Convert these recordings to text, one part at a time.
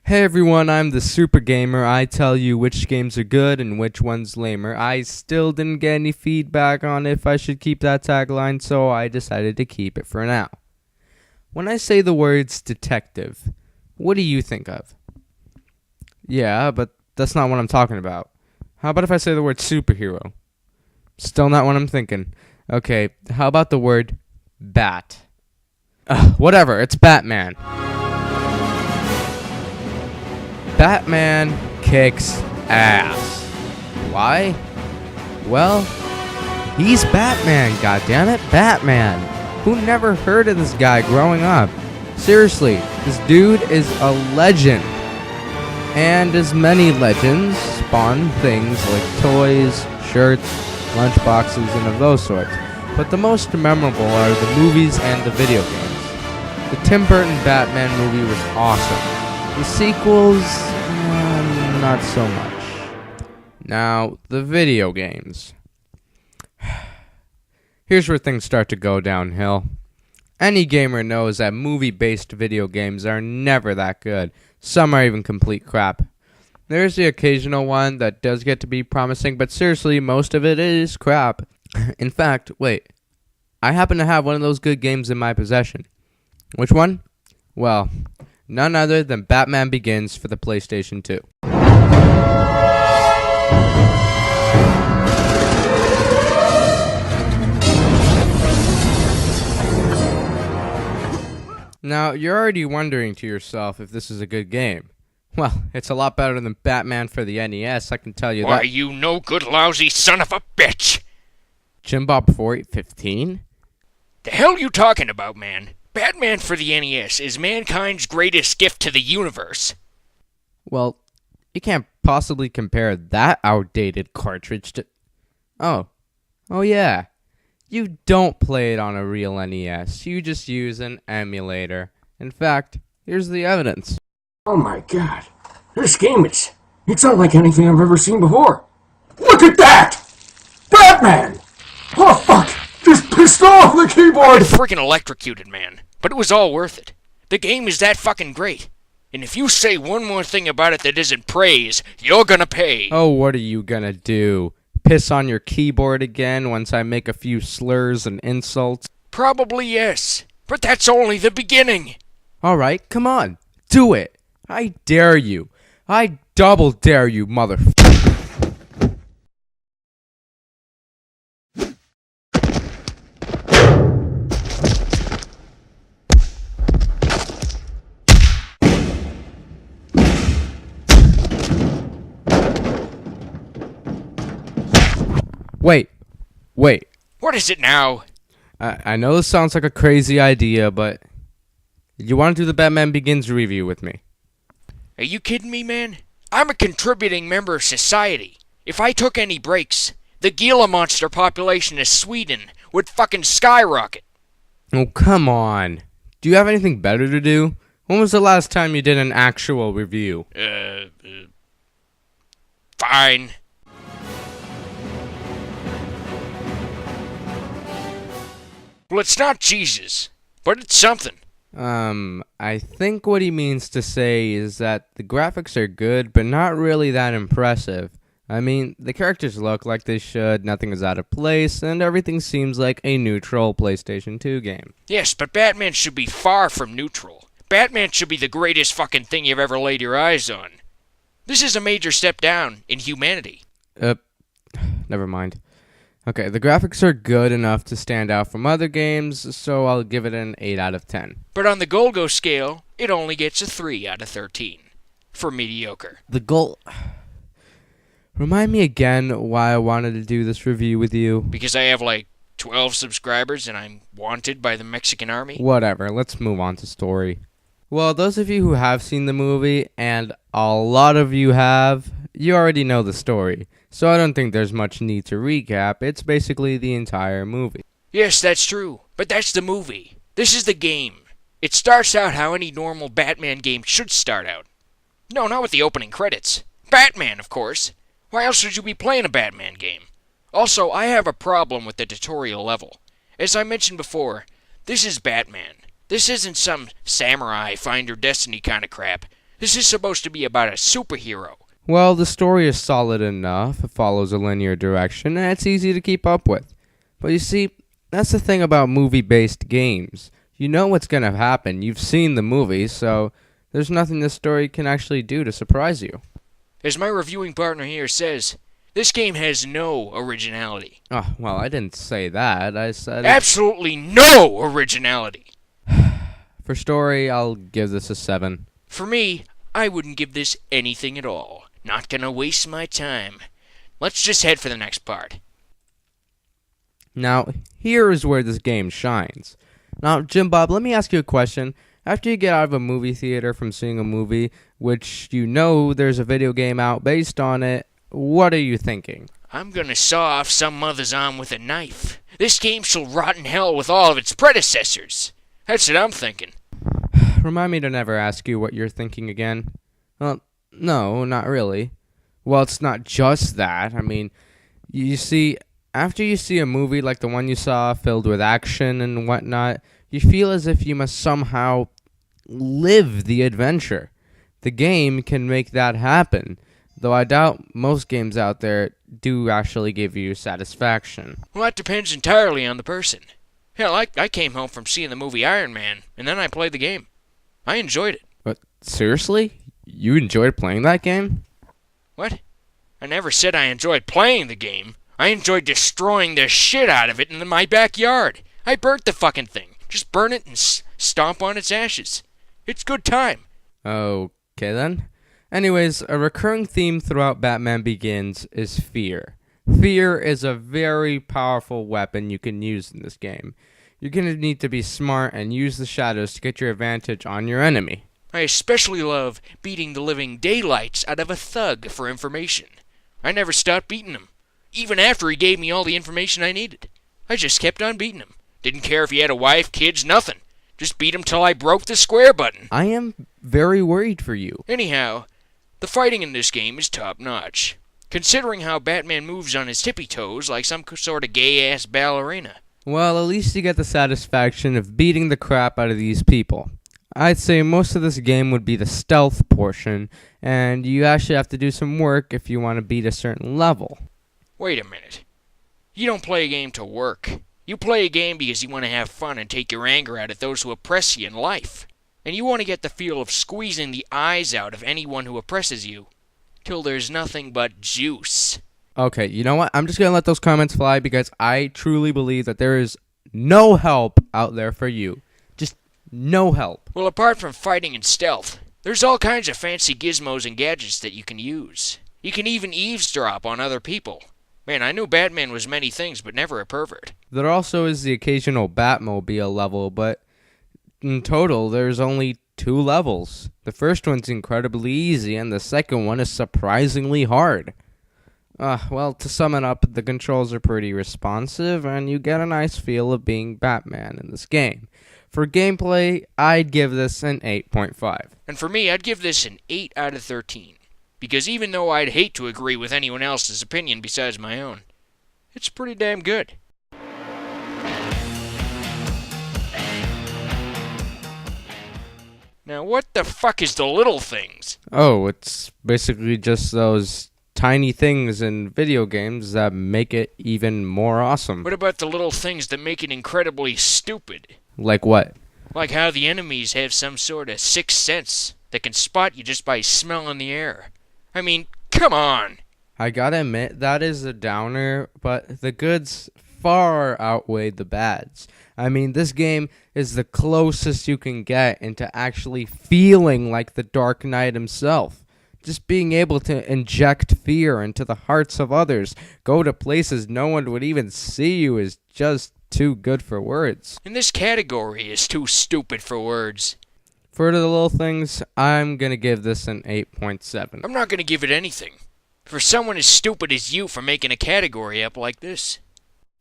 Hey everyone, I'm the Super Gamer. I tell you which games are good and which ones lamer. I still didn't get any feedback on if I should keep that tagline, so I decided to keep it for now. When I say the words detective, what do you think of? Yeah, but that's not what I'm talking about. How about if I say the word superhero? Still not what I'm thinking. Okay, how about the word bat? Whatever, it's Batman. Batman kicks ass. Why? Well, he's Batman, goddammit, Batman. Who never heard of this guy growing up? Seriously, this dude is a legend. And as many legends spawn things like toys, shirts, lunchboxes, and of those sorts. But the most memorable are the movies and the video games. The Tim Burton Batman movie was awesome. The sequels, not so much. Now, the video games. Here's where things start to go downhill. Any gamer knows that movie-based video games are never that good. Some are even complete crap. There's the occasional one that does get to be promising, but seriously, most of it is crap. In fact, wait. I happen to have one of those good games in my possession. Which one? Well, none other than Batman Begins for the PlayStation 2. Now, you're already wondering to yourself if this is a good game. Well, it's a lot better than Batman for the NES, I can tell you that. Why, you no good lousy son of a bitch! Jimbob4815? The hell you talking about, man? Batman for the NES is mankind's greatest gift to the universe. Well, you can't possibly compare that outdated cartridge to... Oh yeah. You don't play it on a real NES. You just use an emulator. In fact, here's the evidence. Oh my god. This game, it's unlike anything I've ever seen before. Look at that! Batman! Oh fuck! Just pissed off the keyboard! I freaking electrocuted, man. But it was all worth it. The game is that fucking great. And if you say one more thing about it that isn't praise, you're gonna pay. Oh, what are you gonna do? Piss on your keyboard again once I make a few slurs and insults? Probably yes. But that's only the beginning. Alright, come on. Do it. I dare you. I double dare you, mother... Wait. What is it now? I know this sounds like a crazy idea, but... You want to do the Batman Begins review with me? Are you kidding me, man? I'm a contributing member of society. If I took any breaks, the Gila monster population of Sweden would fucking skyrocket. Oh, come on. Do you have anything better to do? When was the last time you did an actual review? Fine. Well, it's not Jesus, but it's something. I think what he means to say is that the graphics are good, but not really that impressive. I mean, the characters look like they should, nothing is out of place, and everything seems like a neutral PlayStation 2 game. Yes, but Batman should be far from neutral. Batman should be the greatest fucking thing you've ever laid your eyes on. This is a major step down in humanity. Never mind. Okay, the graphics are good enough to stand out from other games, so I'll give it an 8 out of 10. But on the Golgo scale, it only gets a 3 out of 13. For mediocre. The goal... Remind me again why I wanted to do this review with you. Because I have like 12 subscribers and I'm wanted by the Mexican army? Whatever, let's move on to story. Well, those of you who have seen the movie, and a lot of you have, you already know the story. So I don't think there's much need to recap. It's basically the entire movie. Yes, that's true. But that's the movie. This is the game. It starts out how any normal Batman game should start out. No, not with the opening credits. Batman, of course. Why else would you be playing a Batman game? Also, I have a problem with the tutorial level. As I mentioned before, this is Batman. This isn't some samurai find your destiny kind of crap. This is supposed to be about a superhero. Well, the story is solid enough, it follows a linear direction, and it's easy to keep up with. But you see, that's the thing about movie-based games. You know what's going to happen, you've seen the movie, so there's nothing the story can actually do to surprise you. As my reviewing partner here says, this game has no originality. Oh, well, I didn't say that, I said... Absolutely no originality! For story, I'll give this a 7. For me, I wouldn't give this anything at all. Not gonna waste my time. Let's just head for the next part. Now, here is where this game shines. Now, Jim Bob, let me ask you a question. After you get out of a movie theater from seeing a movie, which you know there's a video game out based on it, what are you thinking? I'm gonna saw off some mother's arm with a knife. This game shall rot in hell with all of its predecessors. That's what I'm thinking. Remind me to never ask you what you're thinking again. Well, no, not really. Well, it's not just that. I mean, you see, after you see a movie like the one you saw filled with action and whatnot, you feel as if you must somehow live the adventure. The game can make that happen, though I doubt most games out there do actually give you satisfaction. Well, that depends entirely on the person. Hell, I came home from seeing the movie Iron Man, and then I played the game. I enjoyed it. But seriously? You enjoyed playing that game? What? I never said I enjoyed playing the game. I enjoyed destroying the shit out of it in my backyard. I burnt the fucking thing. Just burn it and stomp on its ashes. It's good time. Okay then. Anyways, a recurring theme throughout Batman Begins is fear. Fear is a very powerful weapon you can use in this game. You're going to need to be smart and use the shadows to get your advantage on your enemy. I especially love beating the living daylights out of a thug for information. I never stopped beating him, even after he gave me all the information I needed. I just kept on beating him. Didn't care if he had a wife, kids, nothing. Just beat him till I broke the square button. I am very worried for you. Anyhow, the fighting in this game is top-notch, considering how Batman moves on his tippy toes like some sort of gay-ass ballerina. Well, at least you get the satisfaction of beating the crap out of these people. I'd say most of this game would be the stealth portion, and you actually have to do some work if you want to beat a certain level. Wait a minute. You don't play a game to work. You play a game because you want to have fun and take your anger out at those who oppress you in life. And you want to get the feel of squeezing the eyes out of anyone who oppresses you, till there's nothing but juice. Okay, you know what? I'm just going to let those comments fly because I truly believe that there is no help out there for you. Just no help. Well, apart from fighting and stealth, there's all kinds of fancy gizmos and gadgets that you can use. You can even eavesdrop on other people. Man, I knew Batman was many things, but never a pervert. There also is the occasional Batmobile level, but in total, there's only 2 levels. The first one's incredibly easy, and the second one is surprisingly hard. Well, to sum it up, the controls are pretty responsive, and you get a nice feel of being Batman in this game. For gameplay, I'd give this an 8.5. And for me, I'd give this an 8 out of 13. Because even though I'd hate to agree with anyone else's opinion besides my own, it's pretty damn good. Now, what the fuck is the little things? Oh, it's basically just those tiny things in video games that make it even more awesome. What about the little things that make it incredibly stupid? Like what? Like how the enemies have some sort of sixth sense that can spot you just by smelling the air. I mean, come on! I gotta admit, that is a downer, but the goods far outweigh the bads. I mean, this game is the closest you can get into actually feeling like the Dark Knight himself. Just being able to inject fear into the hearts of others, go to places no one would even see you, is just too good for words. And this category is too stupid for words. For the little things, I'm gonna give this an 8.7. I'm not gonna give it anything. For someone as stupid as you for making a category up like this.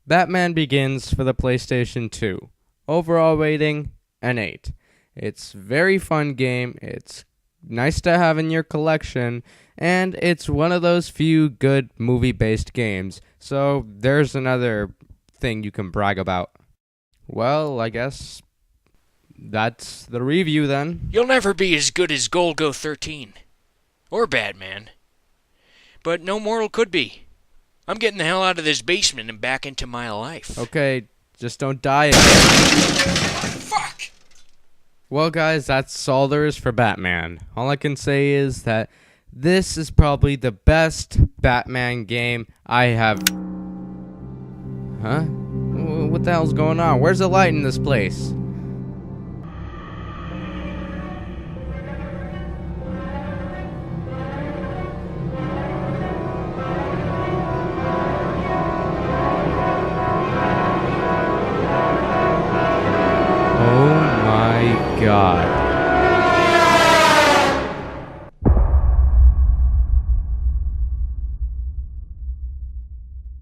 Batman Begins for the PlayStation 2. Overall rating, an 8. It's a very fun game, it's nice to have in your collection, and it's one of those few good movie-based games, so there's another thing you can brag about. Well, I guess that's the review then. You'll never be as good as Golgo 13. Or Batman. But no mortal could be. I'm getting the hell out of this basement and back into my life. Okay, just don't die again. Fuck! Well, guys, that's all there is for Batman. All I can say is that this is probably the best Batman game I have... Huh? What the hell's going on? Where's the light in this place? Oh my God.